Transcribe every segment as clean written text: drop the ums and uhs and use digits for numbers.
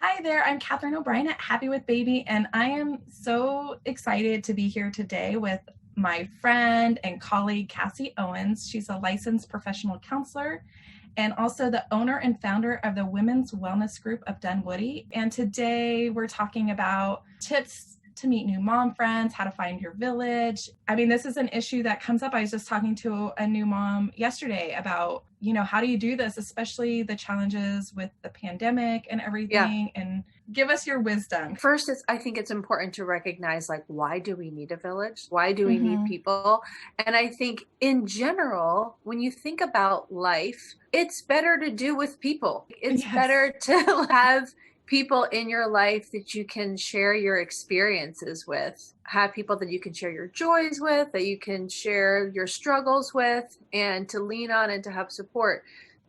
Hi there, I'm Catherine O'Brien at Happy with Baby, and I am so excited to be here today with my friend and colleague, Cassie Owens. She's a licensed professional counselor and also the owner and founder of the Women's Wellness Group of Dunwoody. And today we're talking about tips to meet new mom friends, how to find your village. I mean, this is an issue that comes up. I was just talking to a new mom yesterday about, how do you do this, especially the challenges with the pandemic and everything, and give us your wisdom. First, I think it's important to recognize, why do we need a village? Why do we need people? And I think in general, when you think about life, it's better to do with people. It's better to have people in your life that you can share your experiences with, have people that you can share your joys with, that you can share your struggles with, and to lean on and to have support.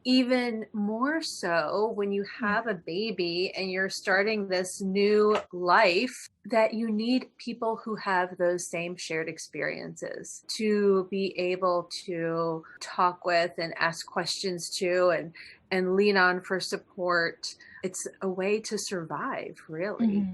Even more so when you have a baby and you're starting this new life, that you need people who have those same shared experiences to be able to talk with and ask questions to and lean on for support. It's a way to survive, really.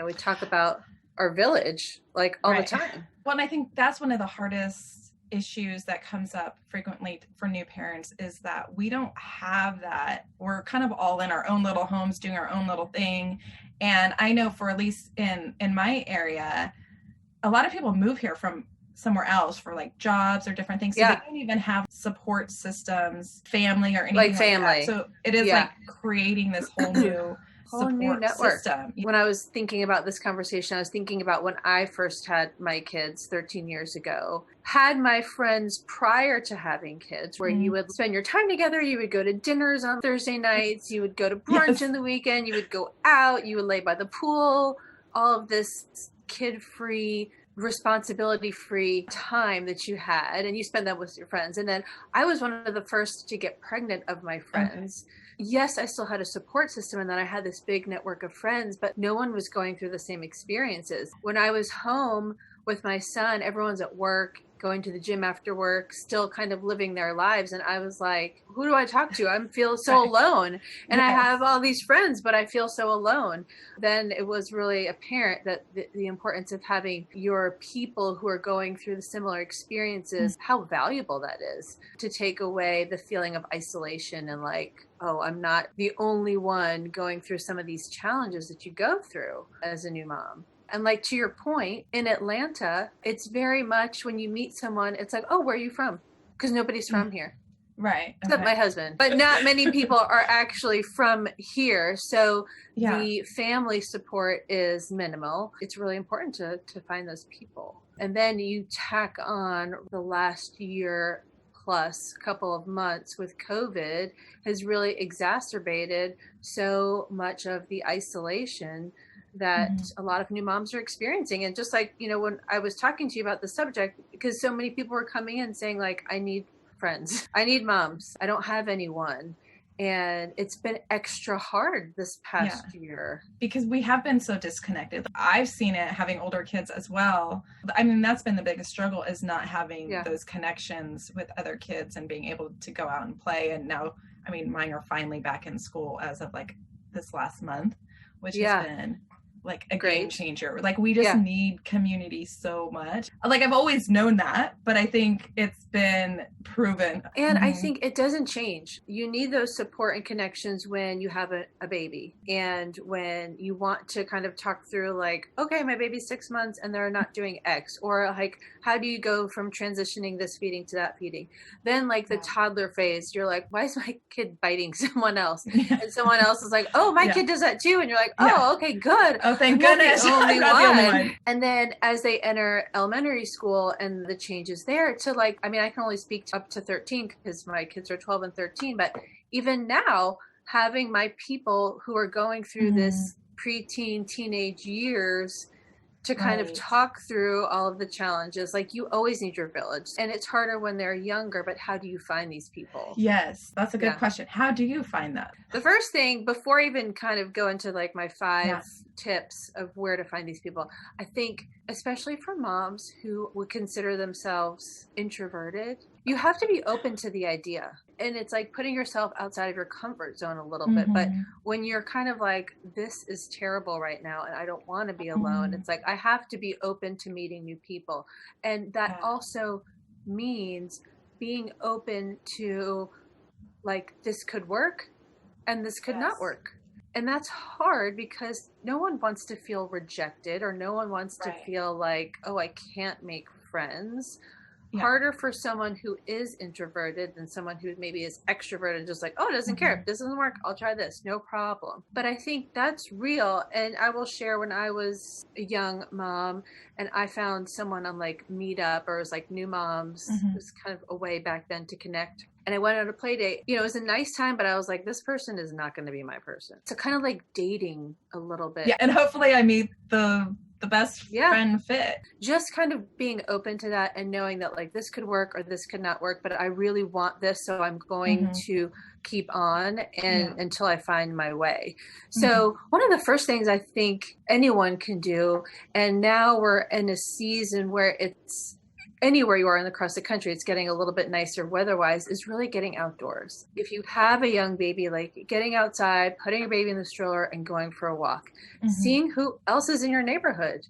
We talk about our village all the time. Well, and I think that's one of the hardest issues that comes up frequently for new parents is that we don't have that. We're kind of all in our own little homes doing our own little thing. And I know for at least in my area, a lot of people move here from somewhere else for jobs or different things. So they don't even have support systems, family or anything like that. So it is creating this whole new support network system. When I was thinking about this conversation, I was thinking about when I first had my kids 13 years ago, had my friends prior to having kids, where you would spend your time together, you would go to dinners on Thursday nights, you would go to brunch in the weekend, you would go out, you would lay by the pool, all of this kid-free, responsibility-free time that you had, and you spend that with your friends. And then I was one of the first to get pregnant of my friends. Yes, I still had a support system, and then I had this big network of friends, but no one was going through the same experiences. When I was home with my son, everyone's at work, going to the gym after work, still kind of living their lives. And I was like, who do I talk to? I feel so alone. And I have all these friends, but I feel so alone. Then it was really apparent that the importance of having your people who are going through the similar experiences, how valuable that is to take away the feeling of isolation and oh, I'm not the only one going through some of these challenges that you go through as a new mom. And to your point, in Atlanta, it's very much when you meet someone, it's oh, where are you from? Because nobody's from here. Right. Except my husband. But not many people are actually from here. So the family support is minimal. It's really important to find those people. And then you tack on the last year plus couple of months with COVID has really exacerbated so much of the isolation that a lot of new moms are experiencing. And just when I was talking to you about the subject, because so many people were coming in saying I need friends, I need moms, I don't have anyone. And it's been extra hard this past year. Because we have been so disconnected. I've seen it having older kids as well. I mean, that's been the biggest struggle is not having those connections with other kids and being able to go out and play. And now, I mean, mine are finally back in school as of this last month, which has been a game changer. We just need community so much. I've always known that, but I think it's been proven. And I think it doesn't change. You need those support and connections when you have a baby and when you want to kind of talk through okay, my baby's 6 months and they're not doing X, or how do you go from transitioning this feeding to that feeding? Then the toddler phase, you're why is my kid biting someone else? And someone else is oh, my kid does that too. And you're oh, okay, good. Oh, thank goodness. I'm not the only one. And then as they enter elementary school and the changes there to I mean, I can only speak up to 13 because my kids are 12 and 13. But even now, having my people who are going through this preteen, teenage years to kind of talk through all of the challenges. You always need your village. And it's harder when they're younger, but how do you find these people? Yes, that's a good question. How do you find that? The first thing, before I even kind of go into my 5 tips of where to find these people, I think especially for moms who would consider themselves introverted, you have to be open to the idea. And it's like putting yourself outside of your comfort zone a little bit. But when you're kind of like, this is terrible right now and I don't want to be alone, it's like, I have to be open to meeting new people. And that also means being open to like, this could work and this could not work. And that's hard because no one wants to feel rejected, or no one wants to feel like, oh, I can't make friends. Harder for someone who is introverted than someone who maybe is extroverted, just like, oh, it doesn't care. If this doesn't work, I'll try this. No problem. But I think that's real. And I will share, when I was a young mom and I found someone on like Meetup, or it was like New Moms, it was kind of a way back then to connect. And I went on a play date. You know, it was a nice time, but I was like, this person is not going to be my person. So kind of like dating a little bit. Yeah. And hopefully I meet the best friend fit. Just kind of being open to that and knowing that like, this could work or this could not work, but I really want this. So I'm going to keep on and until I find my way. So one of the first things I think anyone can do, and now we're in a season where it's anywhere you are across the country, it's getting a little bit nicer weather-wise, is really getting outdoors. If you have a young baby, like getting outside, putting your baby in the stroller and going for a walk, seeing who else is in your neighborhood.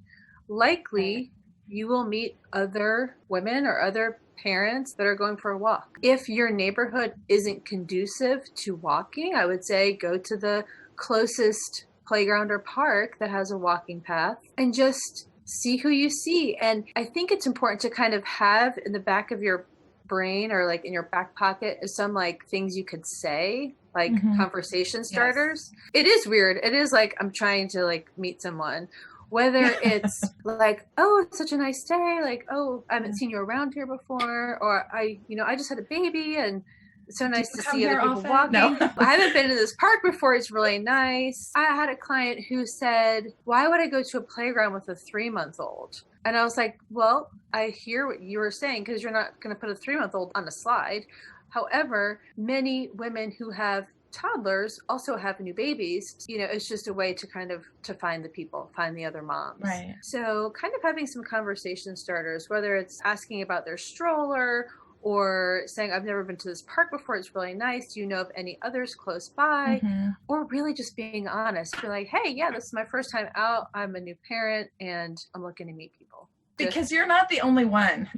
Likely you will meet other women or other parents that are going for a walk. If your neighborhood isn't conducive to walking, I would say go to the closest playground or park that has a walking path and just see who you see. And I think it's important to kind of have in the back of your brain, or like in your back pocket, is some like things you could say, like conversation starters. It is weird. It is like, I'm trying to like meet someone, whether it's like, oh, it's such a nice day. Like, oh, I haven't seen you around here before. Or I just had a baby and it's so nice to see other people walking. No. I haven't been to this park before. It's really nice. I had a client who said, why would I go to a playground with a 3-month-old? And I was like, well, I hear what you were saying, because you're not going to put a 3-month-old on a slide. However, many women who have toddlers also have new babies. You know, it's just a way to kind of to find the people, find the other moms. Right. So kind of having some conversation starters, whether it's asking about their stroller, or saying, I've never been to this park before, it's really nice. Do you know of any others close by? Or really just being honest. Be like, hey, yeah, this is my first time out. I'm a new parent and I'm looking to meet people. Because you're not the only one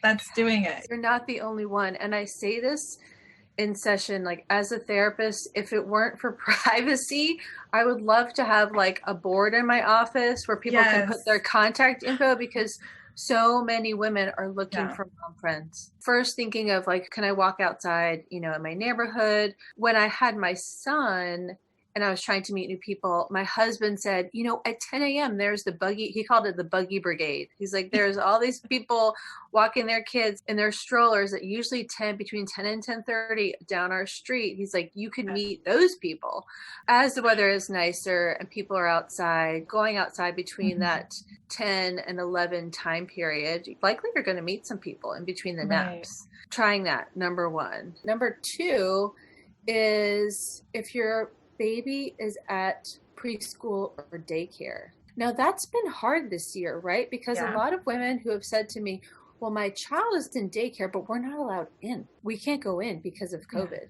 that's doing it. You're not the only one. And I say this in session, like as a therapist, if it weren't for privacy, I would love to have like a board in my office where people can put their contact info, because so many women are looking for mom friends. First thinking of like, can I walk outside, in my neighborhood? When I had my son and I was trying to meet new people, my husband said, at 10 a.m. there's the buggy. He called it the buggy brigade. He's like, there's all these people walking their kids in their strollers at usually between 10 and 10:30 down our street. He's like, you can meet those people. As the weather is nicer and people are outside, going outside between that 10 and 11 time period, likely you're going to meet some people in between the naps. Trying that, number one. Number two is if your baby is at preschool or daycare. Now that's been hard this year, right? Because a lot of women who have said to me, well, my child is in daycare, but we're not allowed in. We can't go in because of COVID.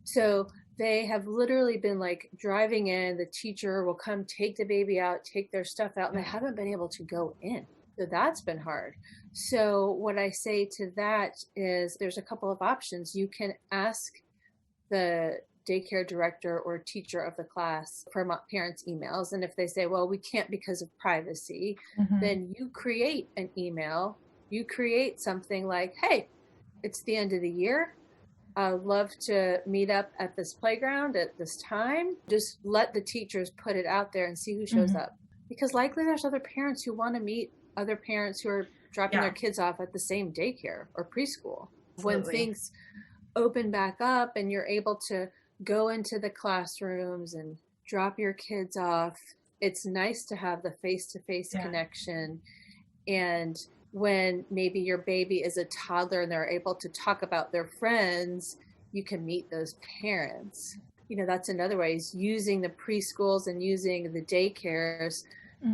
So they have literally been like driving in, the teacher will come take the baby out, take their stuff out, and they haven't been able to go in. So that's been hard. So what I say to that is there's a couple of options. You can ask the daycare director or teacher of the class for parents' emails. And if they say, well, we can't because of privacy, then you create an email. You create something like, hey, it's the end of the year. I'd love to meet up at this playground at this time. Just let the teachers put it out there and see who shows up. Because likely there's other parents who want to meet other parents who are dropping their kids off at the same daycare or preschool. Absolutely. When things open back up and you're able to go into the classrooms and drop your kids off, it's nice to have the face-to-face connection. And when maybe your baby is a toddler and they're able to talk about their friends, you can meet those parents. That's another way, is using the preschools and using the daycares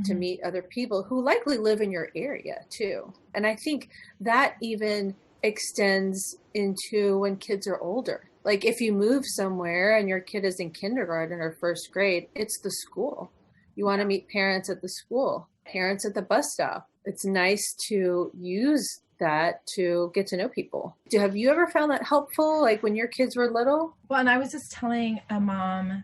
to meet other people who likely live in your area too. And I think that even extends into when kids are older. Like if you move somewhere and your kid is in kindergarten or first grade, it's the school. You want to meet parents at the school, parents at the bus stop. It's nice to use that to get to know people. Have you ever found that helpful, like when your kids were little? Well, and I was just telling a mom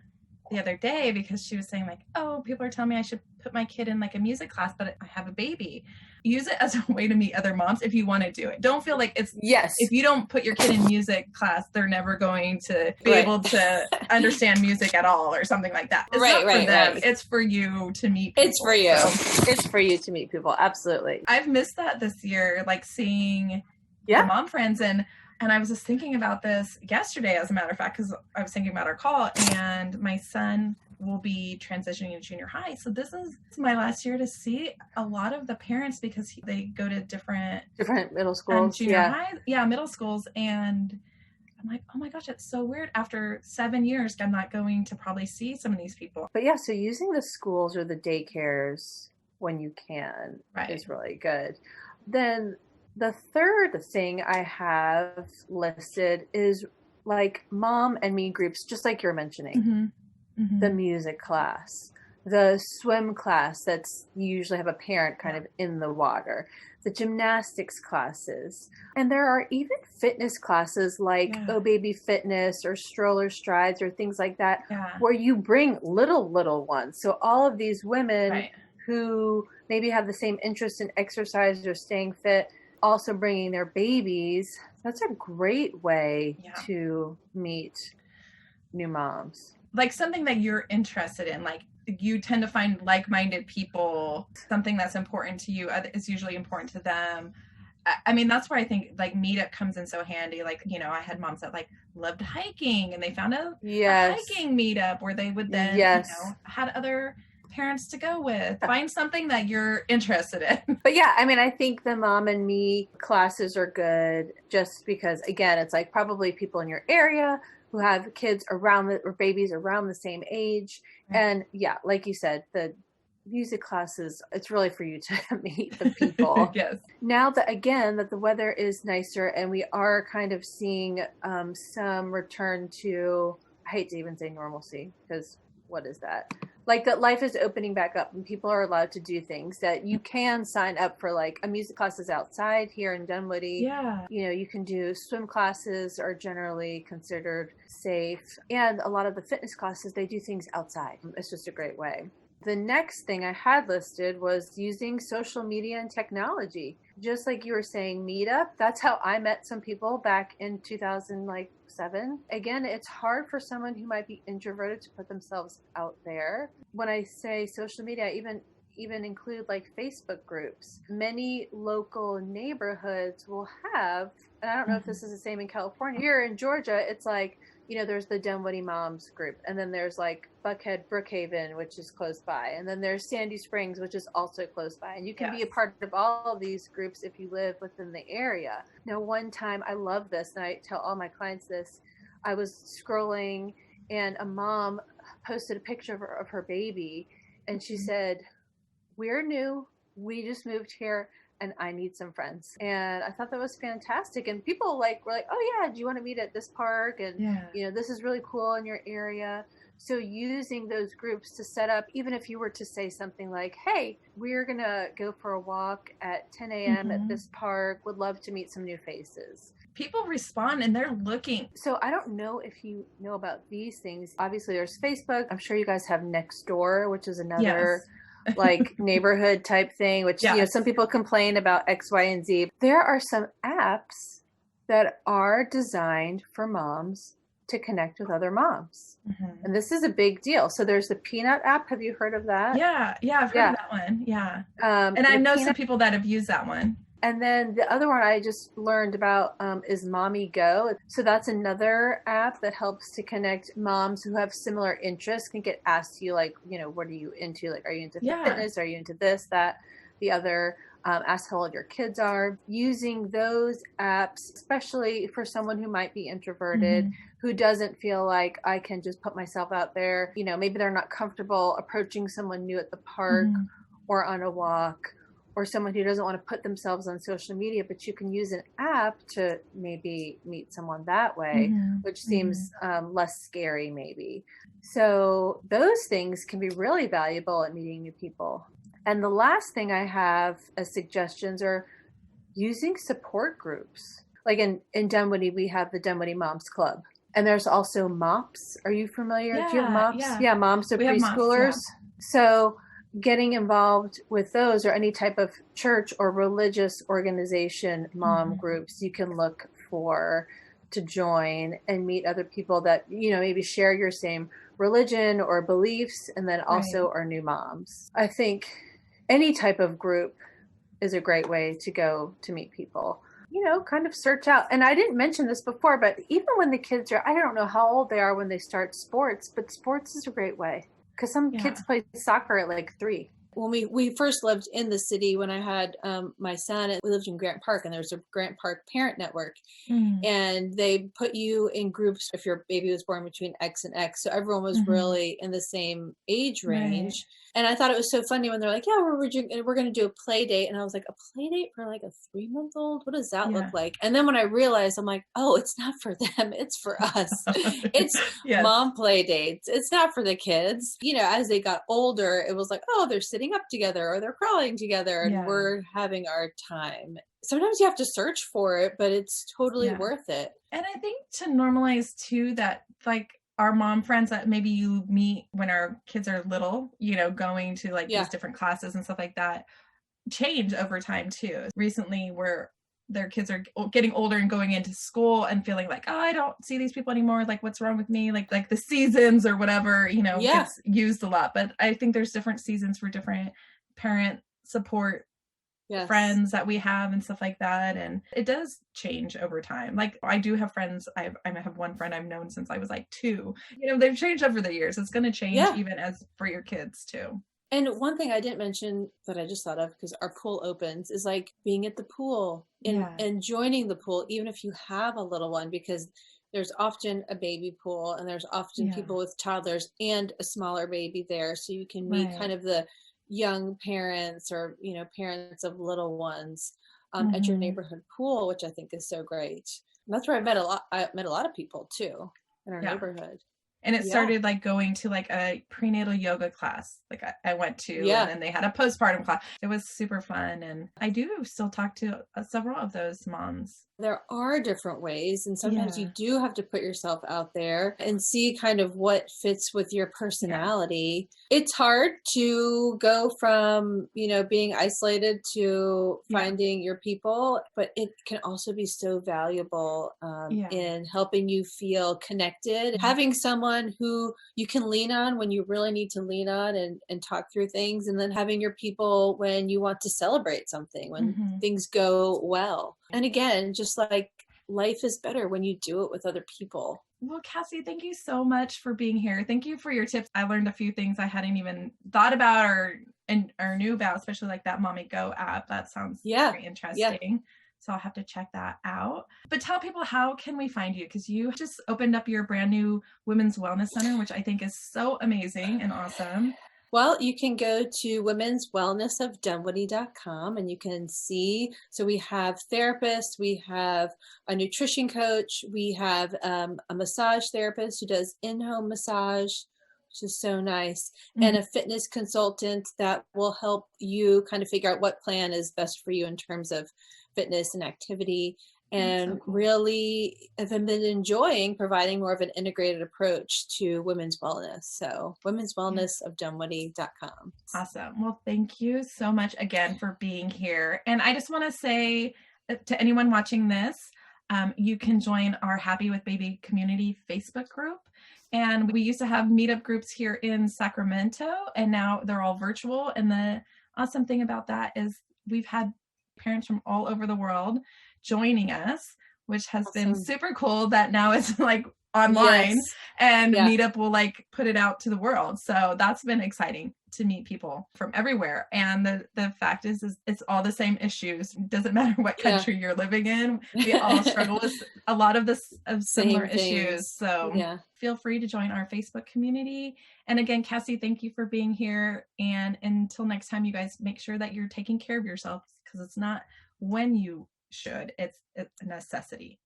the other day, because she was saying like, oh, people are telling me I should put my kid in like a music class, but I have a baby. Use it as a way to meet other moms if you want to do it. Don't feel like it's, yes, if you don't put your kid in music class, they're never going to be able to understand music at all or something like that. It's not for them. It's for you to meet people. It's for you. So, it's for you to meet people. Absolutely. I've missed that this year, like seeing the mom friends. And I was just thinking about this yesterday, as a matter of fact, because I was thinking about our call, and my son will be transitioning to junior high. So this is my last year to see a lot of the parents, because they go to different middle schools, junior high, middle schools. And I'm like, oh my gosh, it's so weird. After 7 years, I'm not going to probably see some of these people. But yeah, so using the schools or the daycares when you can is really good. Then the third thing I have listed is like mom and me groups, just like you're mentioning. The music class, the swim class that's you usually have a parent kind of in the water, the gymnastics classes. And there are even fitness classes like Oh Baby Fitness or Stroller Strides or things like that, where you bring little ones. So all of these women who maybe have the same interest in exercise or staying fit, also bringing their babies. That's a great way to meet new moms. Like something that you're interested in, like you tend to find like-minded people. Something that's important to you is usually important to them. I mean, that's where I think like meetup comes in so handy. Like, you know, I had moms that like loved hiking, and they found a hiking meetup where they would then, you know, had other parents to go with. Find something that you're interested in. But yeah, I mean, I think the mom and me classes are good just because, again, it's like probably people in your area who have kids or babies around the same age. And yeah, like you said, the music classes, it's really for you to meet the people. Now that, again, that the weather is nicer and we are kind of seeing some return to, I hate to even say normalcy, because what is that? Like that life is opening back up and people are allowed to do things, that you can sign up for like a music classes outside here in Dunwoody. You know, you can do swim classes, are generally considered safe. And a lot of the fitness classes, they do things outside. It's just a great way. The next thing I had listed was using social media and technology. Just like you were saying, Meetup, that's how I met some people back in 2007. Again, it's hard for someone who might be introverted to put themselves out there. When I say social media, I even include like Facebook groups. Many local neighborhoods will have, and I don't know if this is the same in California. Here in Georgia, it's like, you know, there's the Dunwoody Moms group, and then there's like Buckhead, Brookhaven, which is close by, and then there's Sandy Springs, which is also close by. And you can be a part of all of these groups if you live within the area. Now, one time, I love this, and I tell all my clients this, I was scrolling, and a mom posted a picture of her baby, and she said, "We're new, we just moved here, and I need some friends." And I thought that was fantastic. And people were like, oh yeah, do you want to meet at this park? And you know, this is really cool in your area. So using those groups to set up, even if you were to say something like, hey, we're going to go for a walk at 10 a.m. at this park, would love to meet some new faces. People respond and they're looking. So I don't know if you know about these things. Obviously there's Facebook. I'm sure you guys have Nextdoor, which is another like neighborhood type thing, which, you know, some people complain about X, Y, and Z. There are some apps that are designed for moms to connect with other moms. And this is a big deal. So there's the Peanut app. Have you heard of that? Yeah, I've heard of that one. And I know some people that have used that one. And then the other one I just learned about is Mommy Go. So that's another app that helps to connect moms who have similar interests, can get asked to you, like, you know, what are you into? Like, are you into fitness? Are you into this, that, the other? Ask how old your kids are. Using those apps, especially for someone who might be introverted, who doesn't feel like I can just put myself out there. You know, maybe they're not comfortable approaching someone new at the park or on a walk, or someone who doesn't want to put themselves on social media, but you can use an app to maybe meet someone that way, which seems less scary maybe. So those things can be really valuable at meeting new people. And the last thing I have as suggestions are using support groups. Like in Dunwoody, we have the Dunwoody Moms Club. And there's also MOPS. Are you familiar? Yeah, do you have MOPS? Yeah, moms of we preschoolers. MOPS, yeah. So getting involved with those, or any type of church or religious organization mom groups you can look for to join and meet other people that, maybe share your same religion or beliefs, and then also are new moms. I think any type of group is a great way to go to meet people. Kind of search out. And I didn't mention this before, but even when the kids are, I don't know how old they are when they start sports, but sports is a great way, because some kids play soccer at like 3. When we first lived in the city, when I had my son, we lived in Grant Park, and there's a Grant Park parent network, and they put you in groups if your baby was born between X and X. So everyone was really in the same age range. Right. And I thought it was so funny when they're like, yeah, we're going to do a play date. And I was like, a play date for like a 3-month-old? What does that look like? And then when I realized, I'm like, oh, it's not for them. It's for us. It's mom play dates. It's not for the kids. As they got older, it was like, oh, they're sitting up together or they're crawling together and we're having our time. Sometimes you have to search for it, but it's totally worth it. And I think to normalize too that like our mom friends that maybe you meet when our kids are little, going to like these different classes and stuff like that, change over time too. Recently, where their kids are getting older and going into school and feeling like, oh, I don't see these people anymore. Like, what's wrong with me? Like the seasons or whatever, gets used a lot. But I think there's different seasons for different parent support friends that we have and stuff like that. And it does change over time. Like I do have friends. I have one friend I've known since I was like 2. They've changed over the years. It's going to change even as for your kids too. And one thing I didn't mention that I just thought of, because our pool opens, is like being at the pool and joining the pool, even if you have a little one, because there's often a baby pool and there's often people with toddlers and a smaller baby there. So you can meet kind of the young parents or, parents of little ones at your neighborhood pool, which I think is so great. And that's where I met a lot of people too in our neighborhood. And it started like going to like a prenatal yoga class, like I went to, and then they had a postpartum class. It was super fun. And I do still talk to several of those moms. There are different ways. And sometimes you do have to put yourself out there and see kind of what fits with your personality. It's hard to go from, being isolated to finding your people, but it can also be so valuable in helping you feel connected. Having someone who you can lean on when you really need to lean on and talk through things, and then having your people when you want to celebrate something, when things go well. And again, just like life is better when you do it with other people. Well, Cassie, thank you so much for being here. Thank you for your tips. I learned a few things I hadn't even thought about or knew about, especially like that Mommy Go app. That sounds very interesting. Yeah. So I'll have to check that out. But tell people, how can we find you? Because you just opened up your brand new Women's Wellness Center, which I think is so amazing and awesome. Well, you can go to womenswellnessofdunwoody.com and you can see, so we have therapists, we have a nutrition coach, we have a massage therapist who does in-home massage, which is so nice, and a fitness consultant that will help you kind of figure out what plan is best for you in terms of fitness and activity. And so cool. Really have been enjoying providing more of an integrated approach to women's wellness. So womenswellnessofdunwoody.com. Awesome. Well, thank you so much again for being here. And I just want to say to anyone watching this, you can join our Happy with Baby community Facebook group. And we used to have meetup groups here in Sacramento, and now they're all virtual. And the awesome thing about that is we've had parents from all over the world joining us, which has been super cool that now it's like online and Meetup will like put it out to the world. So that's been exciting. to meet people from everywhere. And the fact is it's all the same issues. It doesn't matter what country you're living in. We all struggle with a lot of similar issues. So feel free to join our Facebook community. And again, Cassie, thank you for being here. And until next time, you guys make sure that you're taking care of yourselves, because it's not when you should, it's a necessity.